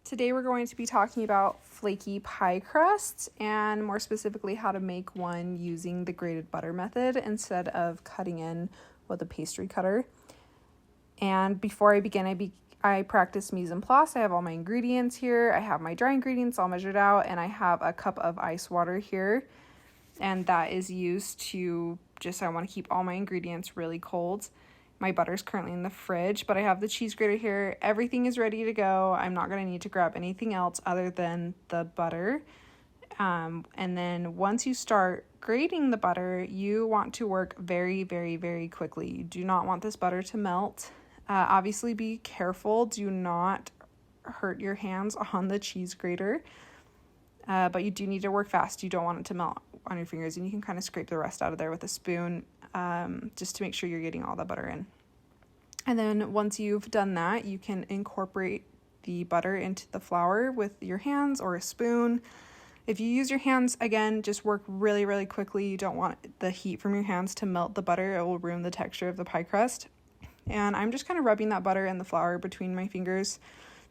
Today we're going to be talking about flaky pie crusts and more specifically how to make one using the grated butter method instead of cutting in with a pastry cutter. And before I begin, I practice mise en place. I have all my ingredients here. I have my dry ingredients all measured out, and I have a cup of ice water here. And that is used to I want to keep all my ingredients really cold. My butter's currently in the fridge, but I have the cheese grater here. Everything is ready to go. I'm not going to need to grab anything else other than the butter. And then once you start grating the butter, you want to work very, very, very quickly. You do not want this butter to melt. Obviously, be careful. Do not hurt your hands on the cheese grater. But you do need to work fast. You don't want it to melt on your fingers, and you can kind of scrape the rest out of there with a spoon, just to make sure you're getting all the butter in. And then once you've done that, you can incorporate the butter into the flour with your hands or a spoon. If you use your hands, again, just work really, really quickly. You don't want the heat from your hands to melt the butter. It will ruin the texture of the pie crust. And I'm just kind of rubbing that butter and the flour between my fingers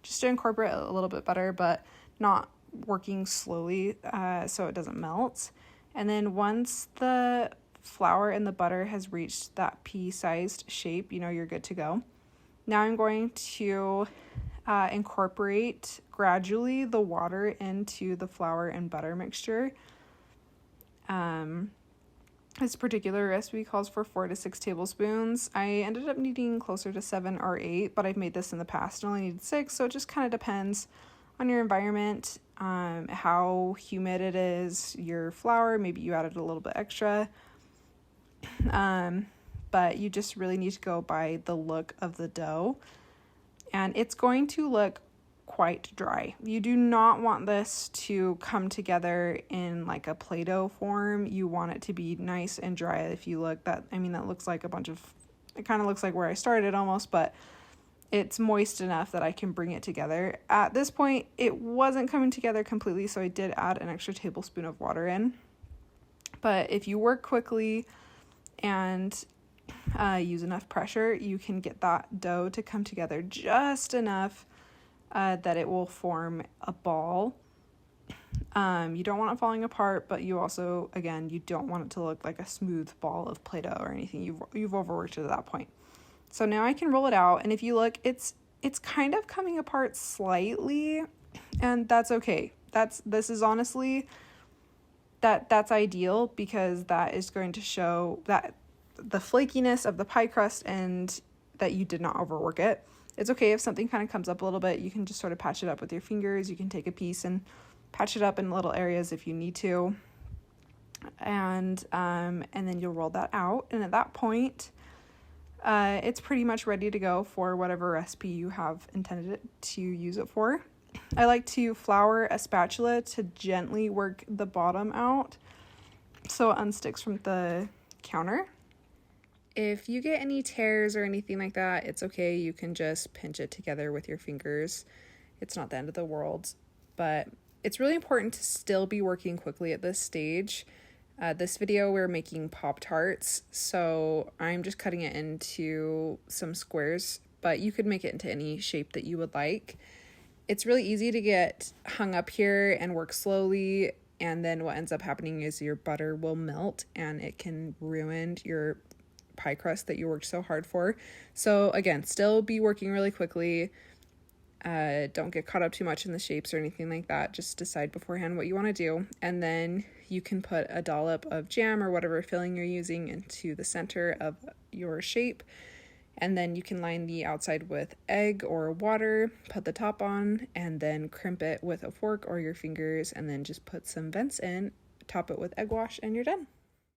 just to incorporate a little bit better, but not working slowly so it doesn't melt. And then once the flour and the butter has reached that pea-sized shape, you know you're good to go. Now I'm going to incorporate gradually the water into the flour and butter mixture. This particular recipe calls for 4 to 6 tablespoons. I ended up needing closer to 7 or 8, but I've made this in the past and only needed 6, so it just kind of depends on your environment, how humid it is, your flour, maybe you added a little bit extra. But you just really need to go by the look of the dough, and it's going to look quite dry. You do not want this to come together in like a Play-Doh form. You want it to be nice and dry. If you look, that looks like it kind of looks like where I started almost, but it's moist enough that I can bring it together. At this point, it wasn't coming together completely, so I did add an extra tablespoon of water in. But if you work quickly and use enough pressure, you can get that dough to come together just enough that it will form a ball. You don't want it falling apart, but you also, again, you don't want it to look like a smooth ball of Play-Doh or anything. You've overworked it at that point. So now I can roll it out, and if you look, it's kind of coming apart slightly, and that's okay. This is honestly that's ideal, because that is going to show that the flakiness of the pie crust and that you did not overwork it. It's okay if something kind of comes up a little bit. You can just sort of patch it up with your fingers. You can take a piece and patch it up in little areas if you need to, and then you'll roll that out, and at that point it's pretty much ready to go for whatever recipe you have intended it to use it for. I like to flour a spatula to gently work the bottom out so it unsticks from the counter. If you get any tears or anything like that, it's okay. You can just pinch it together with your fingers. It's not the end of the world, but it's really important to still be working quickly at this stage. This video, we're making Pop-Tarts, so I'm just cutting it into some squares, but you could make it into any shape that you would like. It's really easy to get hung up here and work slowly, and then what ends up happening is your butter will melt, and it can ruin your pie crust that you worked so hard for. So again, still be working really quickly. Don't get caught up too much in the shapes or anything like that. Just decide beforehand what you want to do, and then you can put a dollop of jam or whatever filling you're using into the center of your shape, and then you can line the outside with egg or water, put the top on, and then crimp it with a fork or your fingers, and then just put some vents in, top it with egg wash, and you're done.